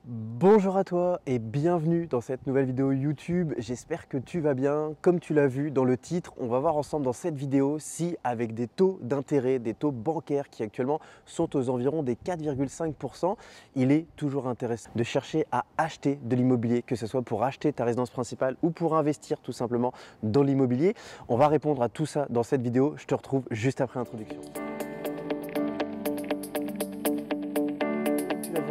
Bonjour à toi et bienvenue dans cette nouvelle vidéo YouTube. J'espère que tu vas bien. Comme tu l'as vu dans le titre, on va voir ensemble dans cette vidéo si avec des taux d'intérêt, des taux bancaires qui actuellement sont aux environs des 4,5%, il est toujours intéressant de chercher à acheter de l'immobilier, que ce soit pour acheter ta résidence principale ou pour investir tout simplement dans l'immobilier. On va répondre à tout ça dans cette vidéo. Je te retrouve juste après l'introduction.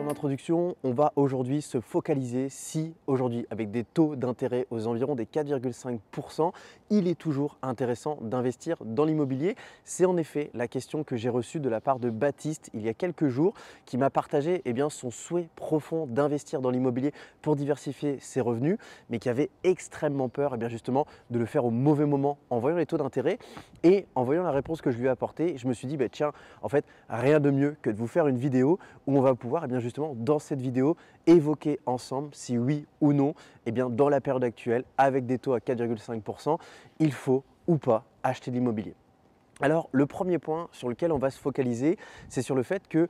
En introduction, on va aujourd'hui se focaliser si aujourd'hui, avec des taux d'intérêt aux environs des 4,5%, il est toujours intéressant d'investir dans l'immobilier. C'est en effet la question que j'ai reçue de la part de Baptiste il y a quelques jours, qui m'a partagé son souhait profond d'investir dans l'immobilier pour diversifier ses revenus, mais qui avait extrêmement peur justement de le faire au mauvais moment en voyant les taux d'intérêt et en voyant la réponse que je lui ai apportée. Je me suis dit, tiens, en fait, rien de mieux que de vous faire une vidéo où on va pouvoir justement dans cette vidéo évoquer ensemble si oui ou non dans la période actuelle avec des taux à 4,5%, il faut ou pas acheter de l'immobilier. Alors le premier point sur lequel on va se focaliser, c'est sur le fait que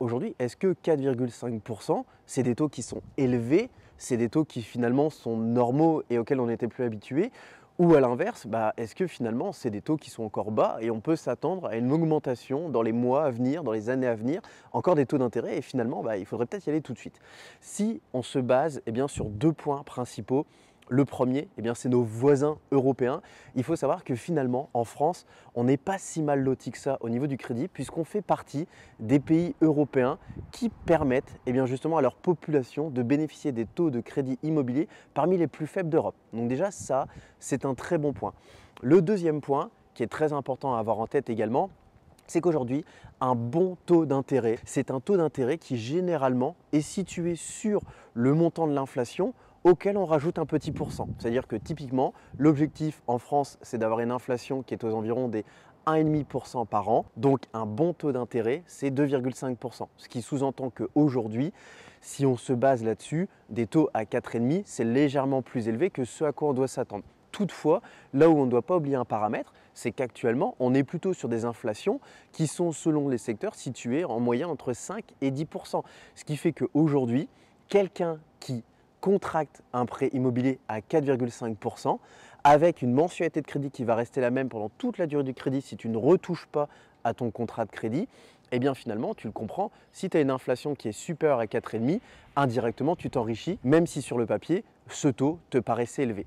aujourd'hui, est-ce que 4,5% c'est des taux qui sont élevés, c'est des taux qui finalement sont normaux et auxquels on n'était plus habitué, ou à l'inverse, est-ce que finalement c'est des taux qui sont encore bas et on peut s'attendre à une augmentation dans les mois à venir, dans les années à venir, encore des taux d'intérêt et finalement il faudrait peut-être y aller tout de suite. Si on se base sur deux points principaux, le premier, c'est nos voisins européens. Il faut savoir que finalement, en France, on n'est pas si mal loti que ça au niveau du crédit, puisqu'on fait partie des pays européens qui permettent justement à leur population de bénéficier des taux de crédit immobilier parmi les plus faibles d'Europe. Donc déjà, ça, c'est un très bon point. Le deuxième point, qui est très important à avoir en tête également, c'est qu'aujourd'hui, un bon taux d'intérêt, c'est un taux d'intérêt qui généralement est situé sur le montant de l'inflation auquel on rajoute un petit pourcent. C'est-à-dire que typiquement, l'objectif en France, c'est d'avoir une inflation qui est aux environs des 1,5% par an. Donc un bon taux d'intérêt, c'est 2,5%. Ce qui sous-entend qu'aujourd'hui, si on se base là-dessus, des taux à 4,5%, c'est légèrement plus élevé que ce à quoi on doit s'attendre. Toutefois, là où on ne doit pas oublier un paramètre, c'est qu'actuellement, on est plutôt sur des inflations qui sont, selon les secteurs, situées en moyenne entre 5 et 10%. Ce qui fait qu'aujourd'hui, quelqu'un qui contracte un prêt immobilier à 4,5% avec une mensualité de crédit qui va rester la même pendant toute la durée du crédit si tu ne retouches pas à ton contrat de crédit, finalement, tu le comprends, si tu as une inflation qui est supérieure à 4,5%, indirectement, tu t'enrichis, même si sur le papier, ce taux te paraissait élevé.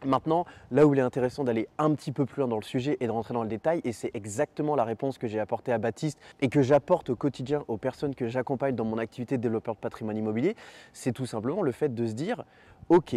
Maintenant, là où il est intéressant d'aller un petit peu plus loin dans le sujet et de rentrer dans le détail, et c'est exactement la réponse que j'ai apportée à Baptiste et que j'apporte au quotidien aux personnes que j'accompagne dans mon activité de développeur de patrimoine immobilier, c'est tout simplement le fait de se dire, ok,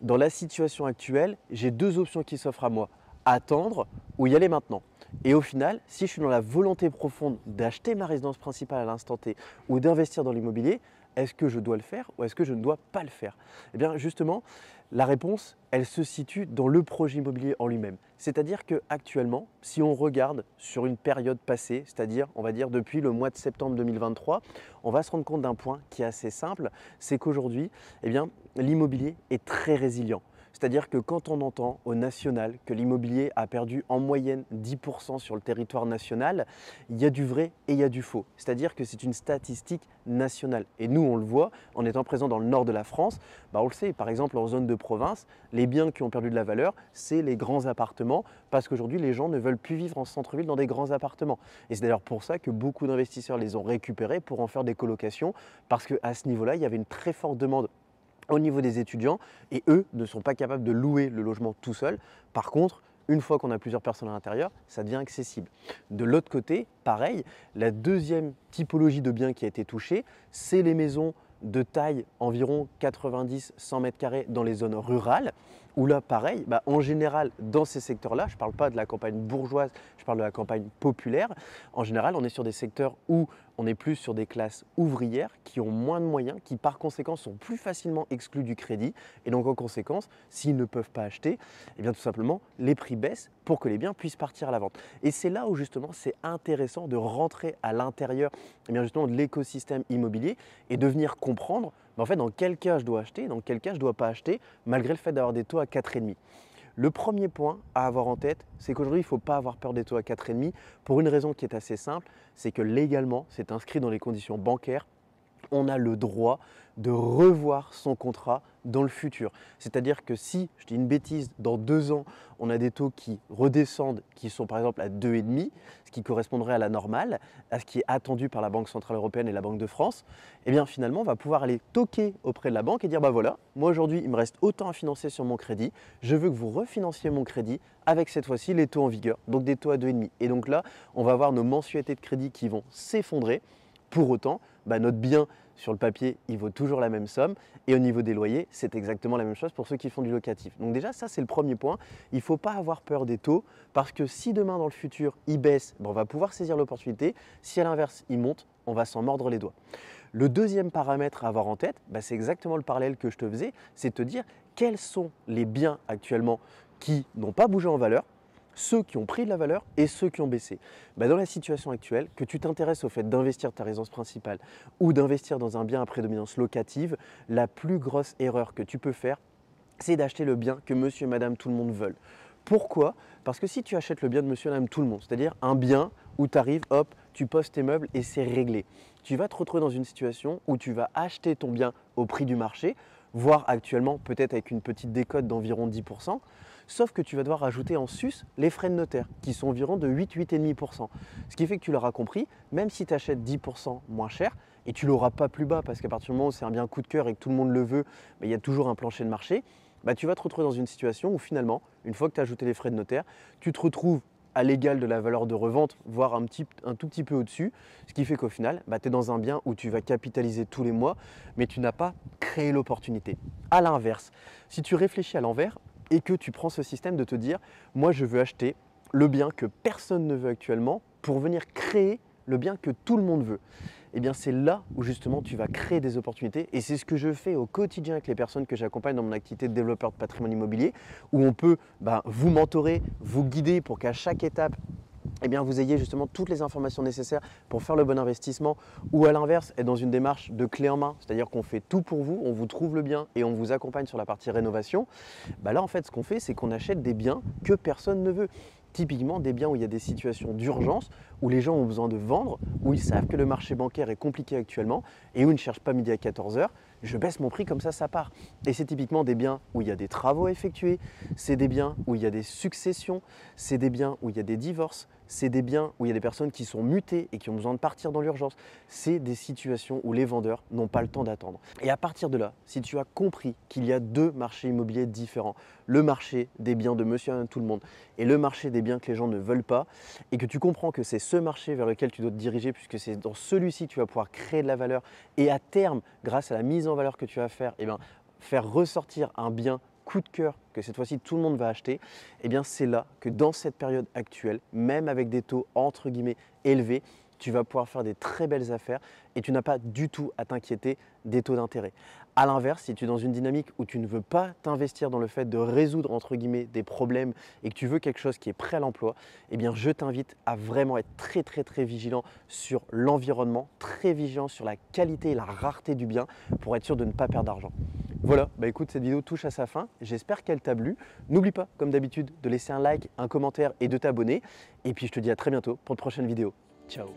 dans la situation actuelle, j'ai deux options qui s'offrent à moi, attendre ou y aller maintenant. Et au final, si je suis dans la volonté profonde d'acheter ma résidence principale à l'instant T ou d'investir dans l'immobilier, est-ce que je dois le faire ou est-ce que je ne dois pas le faire? Eh bien justement, la réponse, elle se situe dans le projet immobilier en lui-même. C'est-à-dire qu'actuellement, si on regarde sur une période passée, c'est-à-dire on va dire depuis le mois de septembre 2023, on va se rendre compte d'un point qui est assez simple, c'est qu'aujourd'hui, l'immobilier est très résilient. C'est-à-dire que quand on entend au national que l'immobilier a perdu en moyenne 10% sur le territoire national, il y a du vrai et il y a du faux. C'est-à-dire que c'est une statistique nationale. Et nous, on le voit en étant présent dans le nord de la France. On le sait, par exemple, en zone de province, les biens qui ont perdu de la valeur, c'est les grands appartements parce qu'aujourd'hui, les gens ne veulent plus vivre en centre-ville dans des grands appartements. Et c'est d'ailleurs pour ça que beaucoup d'investisseurs les ont récupérés pour en faire des colocations parce qu'à ce niveau-là, il y avait une très forte demande au niveau des étudiants et eux ne sont pas capables de louer le logement tout seul. Par contre, une fois qu'on a plusieurs personnes à l'intérieur, ça devient accessible. De l'autre côté, pareil, la deuxième typologie de biens qui a été touchée, c'est les maisons de taille environ 90-100 mètres carrés dans les zones rurales, où là, pareil, en général, dans ces secteurs-là, je ne parle pas de la campagne bourgeoise, je parle de la campagne populaire, en général, on est sur des secteurs où on est plus sur des classes ouvrières qui ont moins de moyens, qui par conséquent sont plus facilement exclus du crédit. Et donc en conséquence, s'ils ne peuvent pas acheter, tout simplement, les prix baissent pour que les biens puissent partir à la vente. Et c'est là où justement c'est intéressant de rentrer à l'intérieur justement de l'écosystème immobilier et de venir comprendre en fait dans quel cas je dois acheter, dans quel cas je ne dois pas acheter, malgré le fait d'avoir des taux à 4,5. Le premier point à avoir en tête, c'est qu'aujourd'hui, il ne faut pas avoir peur des taux à 4,5 pour une raison qui est assez simple, c'est que légalement, c'est inscrit dans les conditions bancaires. on a le droit de revoir son contrat dans le futur. C'est-à-dire que si, je dis une bêtise, dans 2 ans, on a des taux qui redescendent, qui sont par exemple à 2,5, ce qui correspondrait à la normale, à ce qui est attendu par la Banque Centrale Européenne et la Banque de France, eh bien finalement, on va pouvoir aller toquer auprès de la banque et dire, bah voilà, moi aujourd'hui, il me reste autant à financer sur mon crédit, je veux que vous refinanciez mon crédit avec cette fois-ci les taux en vigueur, donc des taux à 2,5. Et donc là, on va avoir nos mensualités de crédit qui vont s'effondrer. Pour autant, notre bien sur le papier, il vaut toujours la même somme. Et au niveau des loyers, c'est exactement la même chose pour ceux qui font du locatif. Donc déjà, ça, c'est le premier point. Il ne faut pas avoir peur des taux parce que si demain, dans le futur, ils baissent, on va pouvoir saisir l'opportunité. Si à l'inverse, ils montent, on va s'en mordre les doigts. Le deuxième paramètre à avoir en tête, c'est exactement le parallèle que je te faisais, c'est de te dire quels sont les biens actuellement qui n'ont pas bougé en valeur, ceux qui ont pris de la valeur et ceux qui ont baissé. Dans la situation actuelle, que tu t'intéresses au fait d'investir ta résidence principale ou d'investir dans un bien à prédominance locative, la plus grosse erreur que tu peux faire, c'est d'acheter le bien que monsieur et madame tout le monde veulent. Pourquoi? Parce que si tu achètes le bien de monsieur et madame tout le monde, c'est-à-dire un bien où tu arrives, hop, tu poses tes meubles et c'est réglé, tu vas te retrouver dans une situation où tu vas acheter ton bien au prix du marché, voire actuellement peut-être avec une petite décote d'environ 10%, sauf que tu vas devoir rajouter en sus les frais de notaire qui sont environ de 8-8,5%. Ce qui fait que tu l'auras compris, même si tu achètes 10% moins cher, et tu ne l'auras pas plus bas parce qu'à partir du moment où c'est un bien coup de cœur et que tout le monde le veut, il y a toujours un plancher de marché, tu vas te retrouver dans une situation où finalement, une fois que tu as ajouté les frais de notaire, tu te retrouves à l'égal de la valeur de revente, voire un tout petit peu au-dessus, ce qui fait qu'au final, tu es dans un bien où tu vas capitaliser tous les mois, mais tu n'as pas créé l'opportunité. À l'inverse, si tu réfléchis à l'envers et que tu prends ce système de te dire, moi je veux acheter le bien que personne ne veut actuellement pour venir créer le bien que tout le monde veut. Eh bien c'est là où justement tu vas créer des opportunités et c'est ce que je fais au quotidien avec les personnes que j'accompagne dans mon activité de développeur de patrimoine immobilier où on peut vous mentorer, vous guider pour qu'à chaque étape vous ayez justement toutes les informations nécessaires pour faire le bon investissement ou à l'inverse être dans une démarche de clé en main, c'est-à-dire qu'on fait tout pour vous, on vous trouve le bien et on vous accompagne sur la partie rénovation. Là en fait ce qu'on fait c'est qu'on achète des biens que personne ne veut. Typiquement des biens où il y a des situations d'urgence, où les gens ont besoin de vendre, où ils savent que le marché bancaire est compliqué actuellement et où ils ne cherchent pas midi à 14h, je baisse mon prix comme ça part. Et c'est typiquement des biens où il y a des travaux à effectuer, c'est des biens où il y a des successions, c'est des biens où il y a des divorces, c'est des biens où il y a des personnes qui sont mutées et qui ont besoin de partir dans l'urgence. C'est des situations où les vendeurs n'ont pas le temps d'attendre. Et à partir de là, si tu as compris qu'il y a 2 marchés immobiliers différents, le marché des biens de monsieur et tout le monde et le marché des biens que les gens ne veulent pas, et que tu comprends que c'est ce marché vers lequel tu dois te diriger puisque c'est dans celui-ci que tu vas pouvoir créer de la valeur et à terme, grâce à la mise en valeur que tu vas faire, faire ressortir un bien coup de cœur que cette fois-ci tout le monde va acheter, c'est là que dans cette période actuelle, même avec des taux entre guillemets élevés, tu vas pouvoir faire des très belles affaires et tu n'as pas du tout à t'inquiéter des taux d'intérêt. A l'inverse, si tu es dans une dynamique où tu ne veux pas t'investir dans le fait de résoudre entre guillemets des problèmes et que tu veux quelque chose qui est prêt à l'emploi, je t'invite à vraiment être très vigilant sur l'environnement, très vigilant sur la qualité et la rareté du bien pour être sûr de ne pas perdre d'argent. Voilà, écoute, cette vidéo touche à sa fin. J'espère qu'elle t'a plu. N'oublie pas, comme d'habitude, de laisser un like, un commentaire et de t'abonner. Et puis je te dis à très bientôt pour de prochaines vidéos. Ciao.